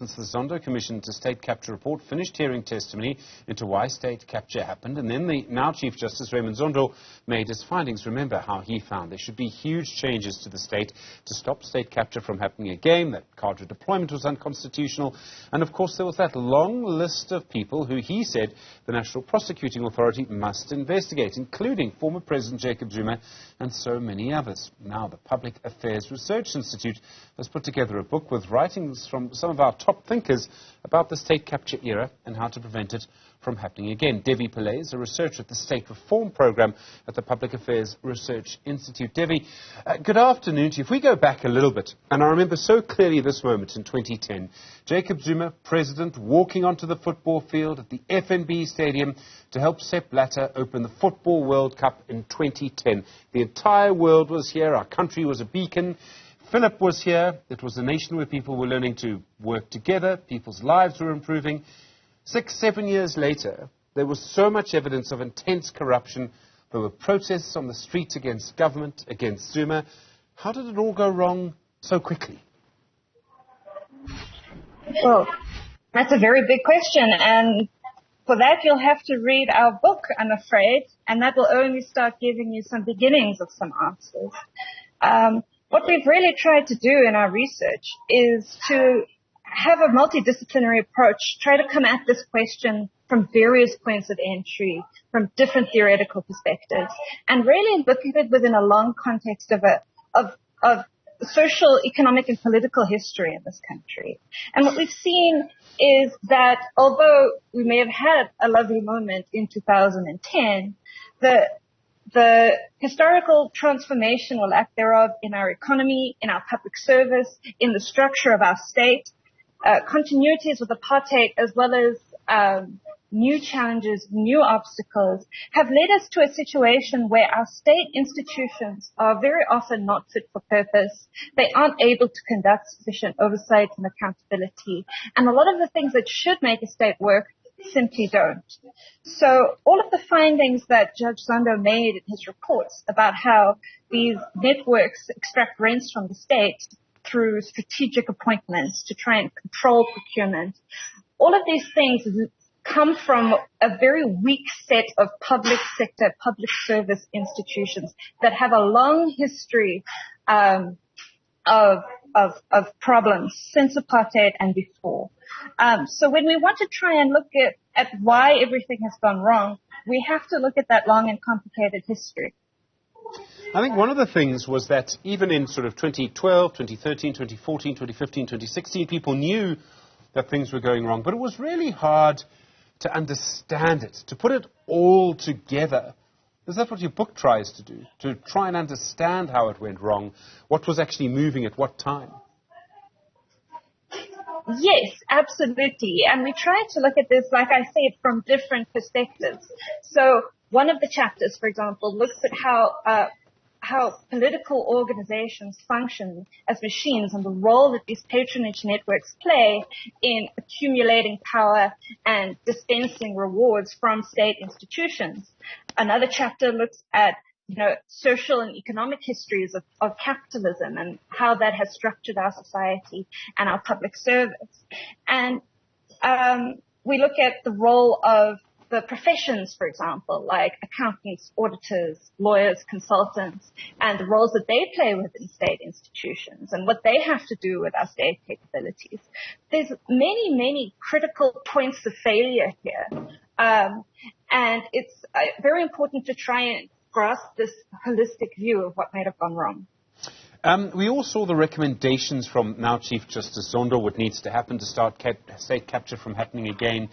Since the Zondo Commission to State Capture report finished hearing testimony into why state capture happened, and then the now Chief Justice Raymond Zondo made his findings. Remember how he found there should be huge changes to the state to stop state capture from happening again, that cadre deployment was unconstitutional, and of course there was that long list of people who he said the National Prosecuting Authority must investigate, including former President Jacob Zuma and so many others. Now the Public Affairs Research Institute has put together a book with writings from some of our top thinkers about the state capture era and how to prevent it from happening again. Devi Pillay is a researcher at the State Reform Programme at the Public Affairs Research Institute. Devi, good afternoon to you. If we go back a little bit, and I remember so clearly this moment in 2010, Jacob Zuma, president, walking onto the football field at the FNB Stadium to help Sepp Blatter open the Football World Cup in 2010. The entire world was here. Our country was a beacon. Philip was here. It was a nation where people were learning to work together. People's lives were improving. 6, 7 years later, there was so much evidence of intense corruption. There were protests on the streets against government, against Zuma. How did it all go wrong so quickly? Well, that's a very big question. And for that, you'll have to read our book, I'm afraid. And that will only start giving you some beginnings of some answers. What we've really tried to do in our research is to have a multidisciplinary approach, try to come at this question from various points of entry, from different theoretical perspectives, and really look at it within a long context of social, economic, and political history in this country. And what we've seen is that although we may have had a lovely moment in 2010, the historical transformation or lack thereof in our economy, in our public service, in the structure of our state, continuities with apartheid as well as new challenges, new obstacles, have led us to a situation where our state institutions are very often not fit for purpose. They aren't able to conduct sufficient oversight and accountability. And a lot of the things that should make a state work simply don't. So all of the findings that Judge Zondo made in his reports about how these networks extract rents from the state through strategic appointments to try and control procurement, all of these things come from a very weak set of public sector, public service institutions that have a long history of problems since apartheid and before. So when we want to try and look at why everything has gone wrong, we have to look at that long and complicated history. I think one of the things was that even in sort of 2012, 2013, 2014, 2015, 2016, people knew that things were going wrong, but it was really hard to understand it, to put it all together. Is that what your book tries to do? To try and understand how it went wrong, what was actually moving at what time? Yes, absolutely. And we try to look at this, like I said, from different perspectives. So one of the chapters, for example, looks at how political organizations function as machines and the role that these patronage networks play in accumulating power and dispensing rewards from state institutions. Another chapter looks at social and economic histories of capitalism and how that has structured our society and our public service. And we look at the role of the professions, for example, like accountants, auditors, lawyers, consultants, and the roles that they play within state institutions and what they have to do with our state capabilities. There's many, many critical points of failure here. And it's very important to try and grasp this holistic view of what might have gone wrong. We all saw the recommendations from now Chief Justice Zondo, what needs to happen to start state capture from happening again.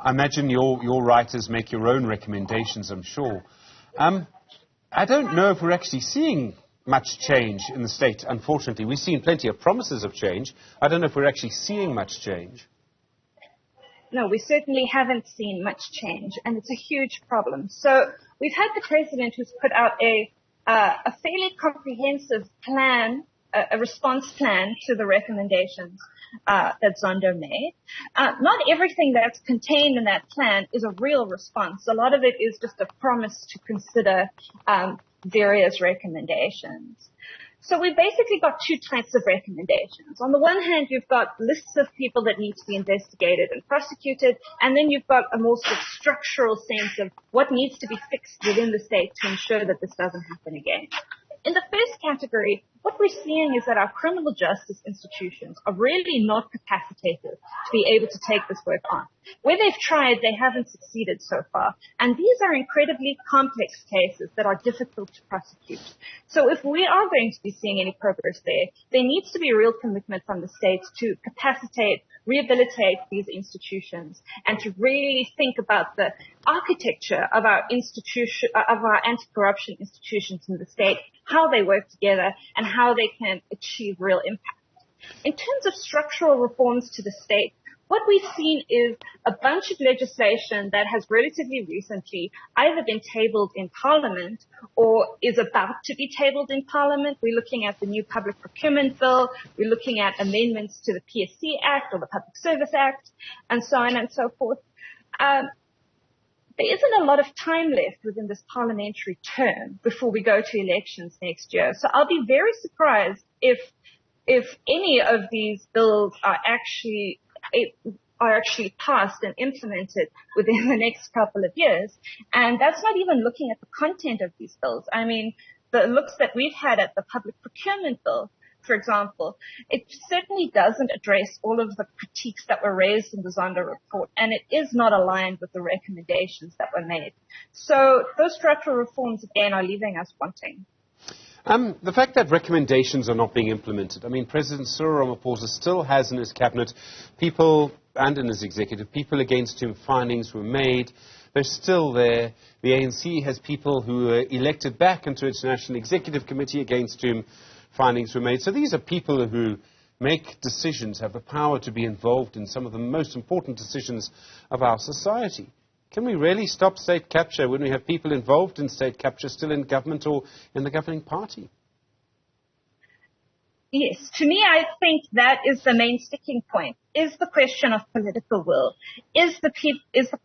I imagine your writers make your own recommendations, I'm sure. I don't know if we're actually seeing much change in the state, unfortunately. We've seen plenty of promises of change. I don't know if we're actually seeing much change. No, we certainly haven't seen much change, and it's a huge problem. So we've had the president who's put out a fairly comprehensive plan, a response plan to the recommendations that Zondo made. Not everything that's contained in that plan is a real response. A lot of it is just a promise to consider various recommendations. So we've basically got two types of recommendations. On the one hand, you've got lists of people that need to be investigated and prosecuted, and then you've got a more sort of structural sense of what needs to be fixed within the state to ensure that this doesn't happen again. In the first category, what we're seeing is that our criminal justice institutions are really not capacitated to be able to take this work on. Where they've tried, they haven't succeeded so far. And these are incredibly complex cases that are difficult to prosecute. So if we are going to be seeing any progress there needs to be a real commitment from the states to capacitate, rehabilitate these institutions, and to really think about the architecture of our anti-corruption institutions in the state, how they work together, and how they can achieve real impact. In terms of structural reforms to the state, what we've seen is a bunch of legislation that has relatively recently either been tabled in Parliament or is about to be tabled in Parliament. We're looking at the new Public Procurement Bill. We're looking at amendments to the PSC Act or the Public Service Act, and so on and so forth. There isn't a lot of time left within this parliamentary term before we go to elections next year. So I'll be very surprised if any of these bills are actually passed and implemented within the next couple of years. And that's not even looking at the content of these bills. I mean, the looks that we've had at the Public Procurement Bill, for example, it certainly doesn't address all of the critiques that were raised in the Zondo report, and it is not aligned with the recommendations that were made. So those structural reforms, again, are leaving us wanting. The fact that recommendations are not being implemented. I mean, President Cyril Ramaphosa still has in his cabinet people, and in his executive, people against whom findings were made. They're still there. The ANC has people who were elected back into its National Executive Committee against whom findings were made. So these are people who make decisions, have the power to be involved in some of the most important decisions of our society. Can we really stop state capture when we have people involved in state capture still in government or in the governing party? Yes, to me, I think that is the main sticking point, is the question of political will, is the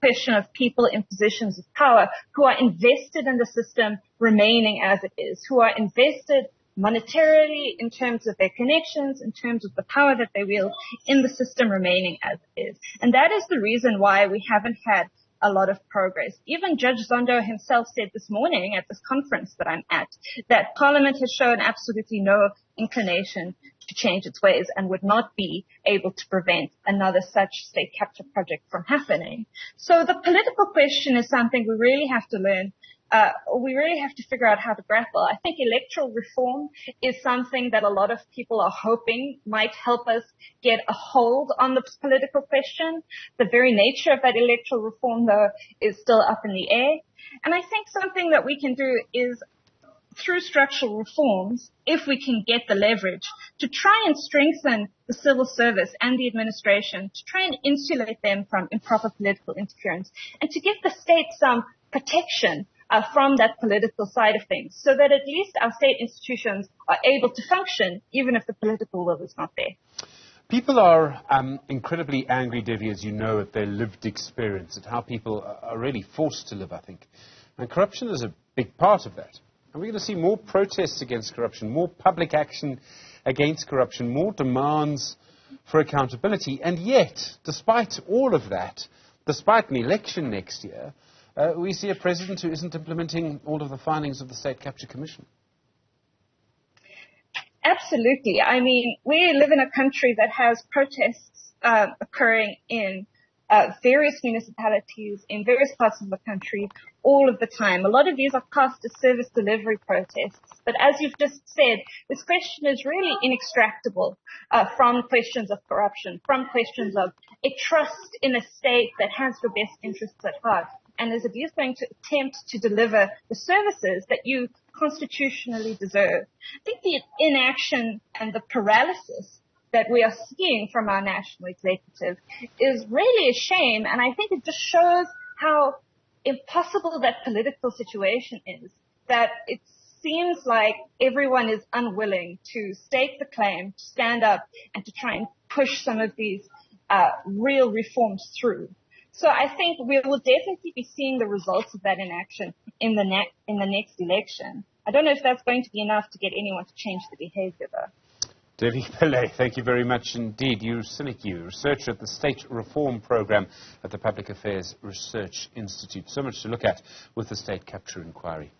question of people in positions of power who are invested in the system remaining as it is, who are invested monetarily in terms of their connections, in terms of the power that they wield in the system remaining as it is. And that is the reason why we haven't had a lot of progress. Even Judge Zondo himself said this morning at this conference that I'm at, that Parliament has shown absolutely no inclination to change its ways and would not be able to prevent another such state capture project from happening. So the political question is something we really have to learn. We really have to figure out how to grapple. I think electoral reform is something that a lot of people are hoping might help us get a hold on the political question. The very nature of that electoral reform, though, is still up in the air. And I think something that we can do is, through structural reforms, if we can get the leverage, to try and strengthen the civil service and the administration, to try and insulate them from improper political interference, and to give the state some protection from that political side of things, so that at least our state institutions are able to function, even if the political will is not there. People are incredibly angry, Devi, as you know, at their lived experience, at how people are really forced to live, I think. And corruption is a big part of that. And we're going to see more protests against corruption, more public action against corruption, more demands for accountability. And yet, despite all of that, despite an election next year, we see a president who isn't implementing all of the findings of the State Capture Commission. Absolutely. I mean, we live in a country that has protests occurring in various municipalities in various parts of the country all of the time. A lot of these are classed as service delivery protests. But as you've just said, this question is really inextractable from questions of corruption, from questions of a trust in a state that has your best interests at heart, and is at least going to attempt to deliver the services that you constitutionally deserve. I think the inaction and the paralysis that we are seeing from our national executive is really a shame, and I think it just shows how impossible that political situation is, that it seems like everyone is unwilling to stake the claim, to stand up, and to try and push some of these real reforms through. So I think we will definitely be seeing the results of that inaction in the next election. I don't know if that's going to be enough to get anyone to change the behavior, though. Devi Pillay, thank you very much indeed. You researcher at the State Reform Programme at the Public Affairs Research Institute. So much to look at with the state capture inquiry.